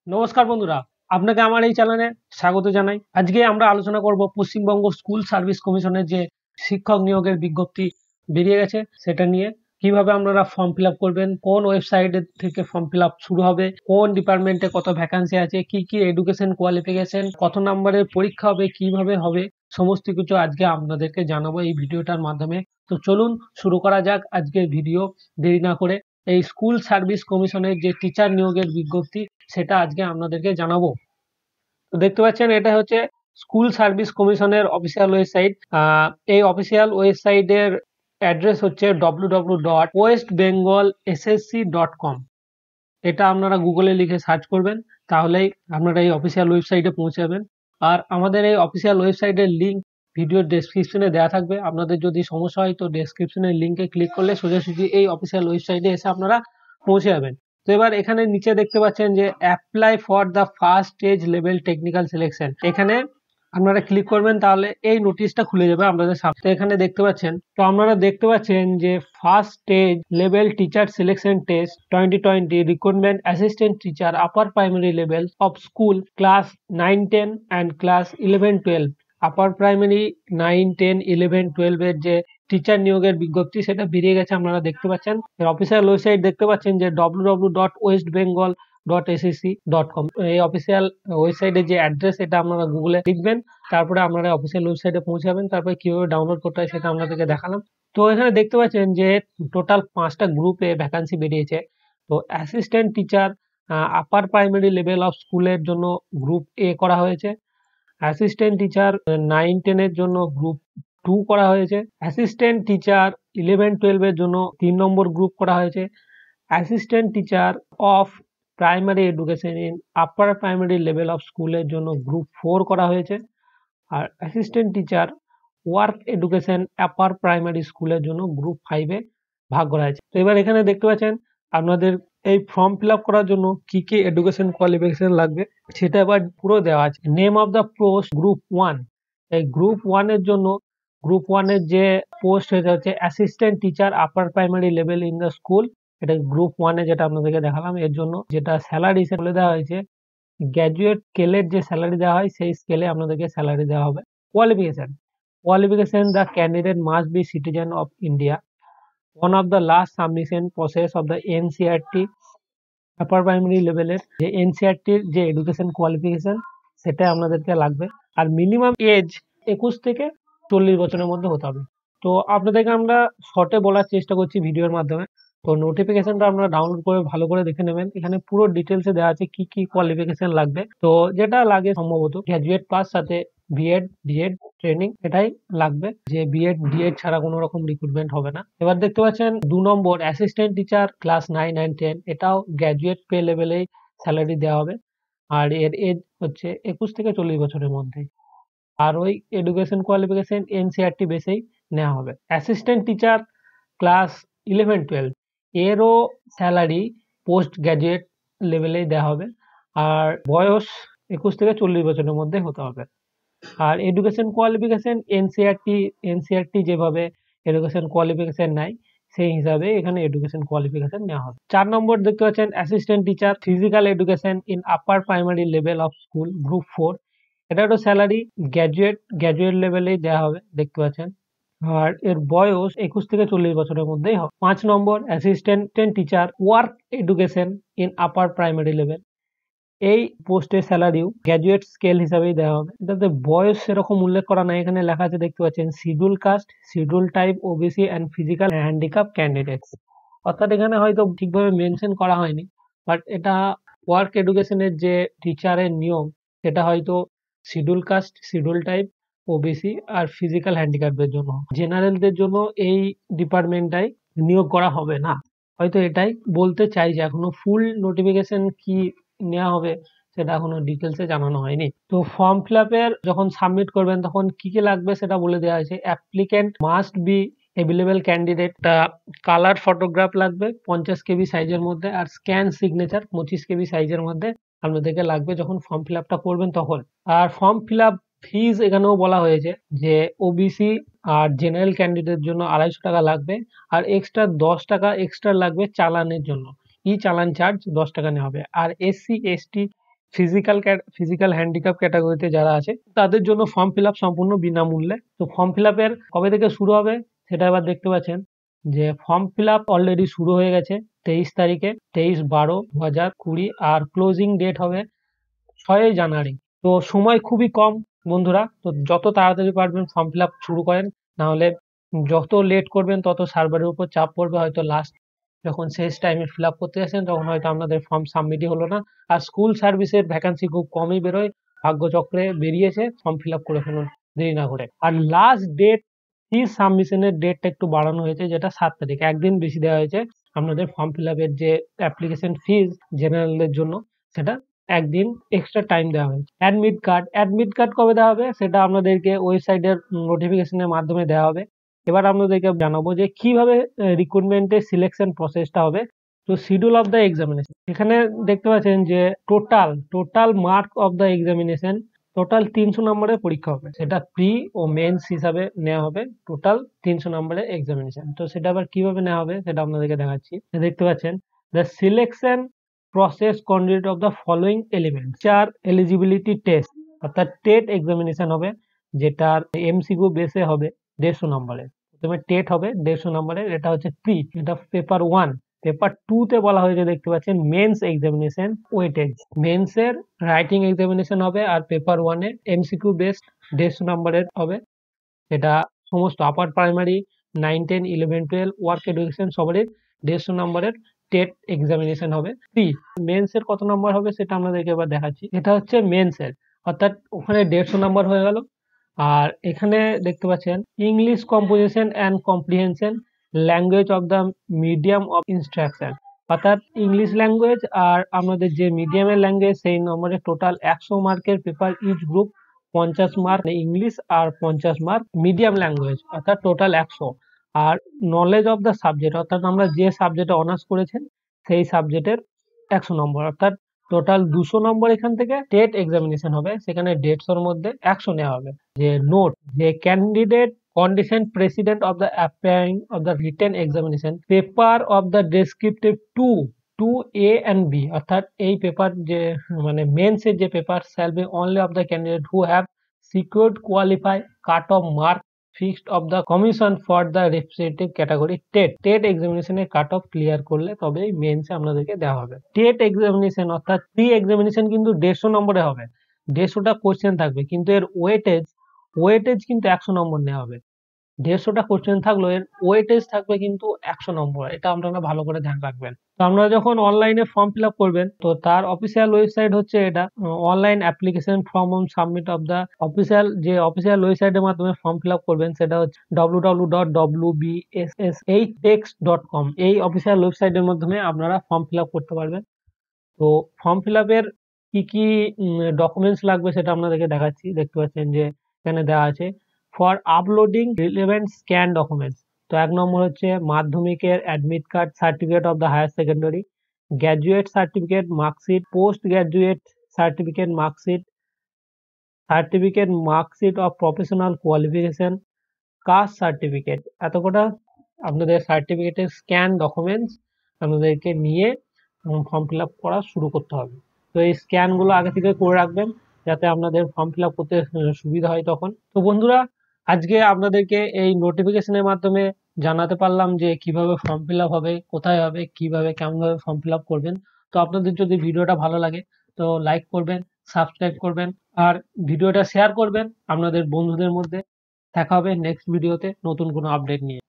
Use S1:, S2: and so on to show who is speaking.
S1: নমস্কার বন্ধুরা, আপনাকে আমার এই চ্যানেলে স্বাগত জানাই। আজকে আমরা আলোচনা করব পশ্চিমবঙ্গ স্কুল সার্ভিস কমিশনের যে শিক্ষক নিয়োগের বিজ্ঞপ্তি বেরিয়ে গেছে সেটা নিয়ে। কিভাবে আপনারা ফর্ম ফিল আপ করবেন, কোন ওয়েবসাইটে থেকে ফর্ম ফিল আপ শুরু হবে, কোন ডিপার্টমেন্টে কত ভ্যাকান্সি আছে, কি কি এডুকেশন কোয়ালিফিকেশন, কত নম্বরের পরীক্ষা হবে, কিভাবে হবে, সমস্ত কিছু আজকে আপনাদেরকে জানাবো এই ভিডিওটার মাধ্যমে। তো চলুন শুরু করা যাক আজকের ভিডিও। দেরি না করে এই স্কুল সার্ভিস কমিশনের যে টিচার নিয়োগের বিজ্ঞপ্তি সেটা আজকে আপনাদেরকে জানাবো। তো দেখতে পাচ্ছেন এটা হচ্ছে স্কুল সার্ভিস কমিশনের অফিসিয়াল ওয়েবসাইট। এই অফিসিয়াল ওয়েবসাইটের অ্যাড্রেস হচ্ছে www.westbengalssc.com। এটা আপনারা গুগলে লিখে সার্চ করবেন, তাহলেই আপনারা এই অফিসিয়াল ওয়েবসাইটে পৌঁছে যাবেন। আর আমাদের এই অফিসিয়াল ওয়েবসাইটের লিঙ্ক ভিডিওর ডেসক্রিপশনে দেওয়া থাকবে। আপনাদের যদি সমস্যা হয় তো ডেসক্রিপশনের লিঙ্কে ক্লিক করলে সোজাসুজি এই অফিসিয়াল ওয়েবসাইটে এসে আপনারা পৌঁছে যাবেন। তো এবার এখানে নিচে দেখতে পাচ্ছেন যে apply for the first stage level technical selection, এখানে আপনারা ক্লিক করবেন তাহলে এই নোটিশটা খুলে যাবে আপনাদের সামনে। তো এখানে দেখতে পাচ্ছেন, তো আপনারা দেখতে পাচ্ছেন যে first stage level teacher selection test 2020 recruitment assistant teacher upper primary level of school class 9-10 and class 11-12। Upper primary 9-10-11-12 এর যে টিচার নিয়োগের বিজ্ঞপ্তি সেটা বেরিয়ে গেছে, আপনারা দেখতে পাচ্ছেন। অফিসিয়াল ওয়েবসাইট দেখতে পাচ্ছেন যে www.westbengal.ssc.com। এই অফিসিয়াল ওয়েবসাইটের যে অ্যাড্রেস এটা আপনারা গুগলে লিখবেন, তারপরে আপনারা অফিসিয়াল ওয়েবসাইটে পৌঁছাবেন। তারপরে কিভাবে ডাউনলোড করতে হয় সেটা আপনাদেরকে দেখালাম। তো এখানে দেখতে পাচ্ছেন যে টোটাল 5টা গ্রুপে ভ্যাকান্সি বেরিয়েছে। তো assistant teacher upper primary level of স্কুলের জন্য গ্রুপ এ করা হয়েছে। অ্যাসিস্ট্যান্ট টিচার 9-10 এর জন্য গ্রুপ 2 করা হয়েছে। অ্যাসিস্ট্যান্ট টিচার 11-12 এর জন্য 3 নম্বর গ্রুপ করা হয়েছে। Assistant teacher of primary education in upper primary level of স্কুলের জন্য গ্রুপ 4 করা হয়েছে। আর assistant teacher work education upper primary স্কুলের জন্য গ্রুপ 5 এ ভাগ করা হয়েছে। তো এবার এখানে দেখতে পাচ্ছেন আপনাদের এই ফর্ম ফিল আপ করার জন্য কি কি এডুকেশন কোয়ালিফিকেশন লাগবে সেটা এবার পুরো দেওয়া আছে। Name of the post group 1। এই গ্রুপ 1 এর জন্য গ্রুপ 1 এর যে পোস্ট সেটা হচ্ছে assistant teacher upper primary level in the school. এটা গ্রুপ 1 এ যেটা আপনাদেরকে দেখালাম। এর জন্য যেটা স্যালারি সে বলে দেওয়া হয়েছে, গ্র্যাজুয়েট স্কেলের যে স্যালারি দেওয়া হয় সেই স্কেলে আপনাদেরকে স্যালারি দেওয়া হবে। Qualification the candidate must be citizen of India. one of the last submission process of the NCERT upper primary লেভেলের যে এনসিইআরটির যে এডুকেশন কোয়ালিফিকেশন সেটা আপনাদেরকে লাগবে। আর মিনিমাম এজ 21 থেকে 40 বছরের মধ্যে হতে হবে। তো আপনাদেরকে আমরা শর্টে বলার চেষ্টা করছি ভিডিওর মাধ্যমে। তো নোটিফিকেশনটা আপনারা ডাউনলোড করে ভালো করে দেখে নেবেন। এখানে পুরো ডিটেলসে দেওয়া আছে কি কি কোয়ালিফিকেশন লাগবে। তো যেটা লাগে সম্ভবত গ্র্যাজুয়েট পাস, সাথে বিএড ডিএড ট্রেনিং, এটাই লাগবে। যে বিএড ডিএড ছাড়া কোনো রকম রিক্রুটমেন্ট হবে না। এবার দেখতে পাচ্ছেন 2 নম্বর অ্যাসিস্ট্যান্ট টিচার ক্লাস 9 and 10, এটাও গ্র্যাজুয়েট পে লেভেলেই স্যালারি দেওয়া হবে। আর এর এজ হচ্ছে 21 থেকে 40 বছরের মধ্যে। আর ওই এডুকেশন কোয়ালিফিকেশন এনসিইআরটি বেসেই নেওয়া হবে। অ্যাসিস্ট্যান্ট টিচার ক্লাস 11-12 এরও স্যালারি পোস্ট গ্র্যাজুয়েট লেভেলেই দেওয়া হবে। আর বয়স 21 থেকে 40 বছরের মধ্যে হতে হবে। আর এডুকেশন কোয়ালিফিকেশন এনসিইআরটি যেভাবে এডুকেশন কোয়ালিফিকেশন নেয় সেই হিসাবে এখানে এডুকেশন কোয়ালিফিকেশন নেওয়া হবে। 4 নম্বর দেখতে পাচ্ছেন assistant teacher physical education in upper primary level of school group 4। এটারও স্যালারি গ্র্যাজুয়েট লেভেলেই দেওয়া হবে, দেখতে পাচ্ছেন। আর এর বয়স 21 থেকে 40 বছরের মধ্যেই হবে। 5 নম্বর assistant teacher work education in upper primary level. এই পোস্টের স্যালারিও গ্র্যাজুয়েট স্কেল হিসাবেই দেওয়া হবে। এটাতে বয়স সেরকম উল্লেখ করা নাই, এখানে লেখা আছে দেখতে পাচ্ছেন schedule caste, schedule type, OBC and physical handicap candidates. অর্থাৎ এখানে হয়তো ঠিকভাবে মেনশন করা হয়নি, বাট এটা ওয়ার্ক এডুকেশনের যে টিচারের নিয়ম সেটা হয়তো schedule caste, schedule type, OBC আর ফিজিক্যাল হ্যান্ডিক্যাপের জন্য। জেনারেলদের জন্য এই ডিপার্টমেন্টটাই নিয়োগ করা হবে না, হয়তো এটাই বলতে চাইছে। এখনো ফুল নোটিফিকেশন কি নেওয়া হবে সেটা এখনো ডিটেলসে জানানো হয়নি। তো ফর্ম ফিল আপের যখন সাবমিট করবেন তখন কি কি লাগবে সেটা বলে দেওয়া হয়েছে। Applicant must be available candidate, colour photograph লাগবে 50 কেবি সাইজের মধ্যে, আর স্ক্যান সিগনেচার 25 কেবি সাইজের মধ্যে আপনাদেরকে লাগবে যখন ফর্ম ফিল আপটা করবেন তখন। আর ফর্ম ফিল আপ ফিজ এখানেও বলা হয়েছে যে ওবিসি আর জেনারেল ক্যান্ডিডেটের জন্য 250 টাকা লাগবে, আর এক্সট্রা 10 টাকা এক্সট্রা লাগবে চালানের জন্য। ই চালান চার্জ 10 টাকা নেওয়া হবে। আর এসসি এসটি ফিজিক্যাল হ্যান্ডিক্যাপ ক্যাটাগরিতে যারা আছে তাদের জন্য ফর্ম ফিল আপ সম্পূর্ণ বিনামূল্যে। তো ফর্ম ফিল আপের কবে থেকে শুরু হবে সেটা এবার দেখতে পাচ্ছেন যে ফর্ম ফিল আপ অলরেডি শুরু হয়ে গেছে 23 তারিখে, 23/12/2020, আর ক্লোজিং ডেট হবে 6ই জানুয়ারি। তো সময় খুবই কম বন্ধুরা, তো যত তাড়াতাড়ি পারবেন ফর্ম ফিল আপ শুরু করেন, না হলে যত লেট করবেন তত সার্ভারের উপর চাপ পড়বে, হয়তো লাস্ট যখন শেষ টাইমে ফিল আপ করতে আসেন তখন হয়তো আপনাদের ফর্ম সাবমিটই হলো না। আর স্কুল সার্ভিসের ভ্যাকান্সি খুব কমই বেরোয়, ভাগ্যচক্রে বেরিয়েছে, ফর্ম ফিল আপ করে ফেলুন দেরি না করে। আর লাস্ট ডেট ফিজ সাবমিশনের ডেটটা একটু বাড়ানো হয়েছে, যেটা 7 তারিখ, একদিন বেশি দেওয়া হয়েছে আপনাদের ফর্ম ফিল আপের যে অ্যাপ্লিকেশন ফিজ জেনারেলদের জন্য, সেটা একদিন এক্সট্রা টাইম দেওয়া হয়েছে। অ্যাডমিট কার্ড কবে দেওয়া হবে সেটা আপনাদেরকে ওয়েবসাইটের নোটিফিকেশনের মাধ্যমে দেওয়া হবে। এবার আপনাদেরকে জানাবো যে কিভাবে রিক্রুটমেন্টের সিলেকশন প্রসেসটা হবে। তো শিডিউল অফ দ্য এক্সামিনেশন, এখানে দেখতে পাচ্ছেন যে total mark of the examination, total 300 নম্বরের পরীক্ষা হবে, সেটা প্রি ও মেন্স হিসাবে নেওয়া হবে। টোটাল 300 নম্বরের এক্সামিনেশন, তো সেটা আবার কিভাবে নেওয়া হবে সেটা আপনাদেরকে দেখাচ্ছি। দেখতে পাচ্ছেন the selection process conduct of the following element, 4 eligibility test, অর্থাৎ টেট এক্সামিনেশন হবে, যেটার এমসিকিউ বেসে হবে 150 নম্বরের। প্রথমে টেট হবে 150 নম্বরের, এটা হচ্ছে প্রি, এটা পেপার 1। পেপার 2 তে বলা হয়েছে দেখতে পাচ্ছেন মেন্স এক্সামিনেশন ওয়েটেজ, মেন্স এর রাইটিং এক্সামিনেশন হবে, আর পেপার 1 এ এমসিকিউ বেসড 150 নম্বরের হবে। এটা সমস্ত আপার প্রাইমারি 9, 10, 11, 12 ওয়ার্ক এডুকেশন সবারই 150 নম্বরের টেট এক্সামিনেশন হবে। মেন্স এর কত নম্বর হবে সেটা আপনাদেরকে এবার দেখাচ্ছি। এটা হচ্ছে মেন্স এর, অর্থাৎ ওখানে 150 নম্বর হয়ে গেল। আর এখানে দেখতে পাচ্ছেন English composition and comprehension, language of the medium of instruction, অর্থাৎ ইংলিশ ল্যাঙ্গুয়েজ আর আমাদের যে মিডিয়ামের ল্যাঙ্গুয়েজ সেই নম্বরে টোটাল 100 মার্কের paper each group, 50 mark English আর 50 মার্ক মিডিয়াম ল্যাঙ্গুয়েজ, অর্থাৎ টোটাল 100। আর নলেজ অফ দ্য সাবজেক্ট, অর্থাৎ আমরা যে সাবজেক্টে অনার্স করেছেন সেই সাবজেক্টের 100 নম্বর, অর্থাৎ টোটাল 200 নম্বর এখান থেকে টেট এক্সামিনেশন হবে, সেখানে 150 মধ্যে 100 নেওয়া হবে। যে নোট, যে candidate condition precedent of the appearing of the written examination, paper of the descriptive 2A and B, অর্থাৎ এই পেপার যে মানে মেন্স এর যে paper shall be only of the candidate who have secured qualify cut off mark fixed of the commission for the representative category TET এক্সামিনেশনের cut off clear করলে তবেই মেন্সে আপনাদেরকে দেওয়া হবে। টেট এক্সামিনেশন অর্থাৎ প্রি এক্সামিনেশন কিন্তু 150 নম্বরে হবে, 150টা কোশ্চেন থাকবে, কিন্তু এর ওয়েটেজ কিন্তু 100 নম্বর নেওয়া হবে। 150টা কোশ্চেন থাকলেও এর ওয়েটেজ থাকবে কিন্তু 100 নম্বর, এটা আপনারা ভালো করে ধ্যান রাখবেন। তো আপনারা যখন অনলাইনে ফর্ম ফিল আপ করবেন, তো তার অফিসিয়াল ওয়েবসাইট হচ্ছে এটা, online application form submit of the official ওয়েবসাইটের মাধ্যমে ফর্ম ফিল আপ করবেন, সেটা হচ্ছে www.wbsstext.com, এই অফিসিয়াল ওয়েবসাইটের মাধ্যমে আপনারা ফর্ম ফিল আপ করতে পারবেন। তো ফর্ম ফিল আপের কি কি ডকুমেন্টস লাগবে সেটা আপনাদেরকে দেখাচ্ছি। দেখতে পাচ্ছেন যে এখানে দেওয়া আছে for uploading relevant scan documents. তো 1 নম্বর হচ্ছে মাধ্যমিকের admit card, certificate of the higher secondary, graduate certificate, marksheet, post graduate certificate, marksheet of professional qualification, caste certificate, এত কটা আপনাদের সার্টিফিকেটের স্ক্যান ডকুমেন্টস আপনাদেরকে নিয়ে ফর্ম ফিল আপ করা শুরু করতে হবে। তো এই স্ক্যানগুলো আগে থেকে করে রাখবেন যাতে আপনাদের ফর্ম ফিল আপ করতে সুবিধা হয় তখন। তো বন্ধুরা, আজকে আপনাদেরকে এই নোটিফিকেশনের মাধ্যমে জানাতে পারলাম যে কিভাবে ফর্ম ফিল আপ হবে, কোথায় হবে, কিভাবে কেমনভাবে ফর্ম ফিল আপ করবেন। তো আপনাদের যদি ভিডিওটা ভালো লাগে তো লাইক করবেন, সাবস্ক্রাইব করবেন, আর ভিডিওটা শেয়ার করবেন আপনাদের বন্ধুদের মধ্যে। দেখা হবে নেক্সট ভিডিওতে নতুন কোনো আপডেট নিয়ে।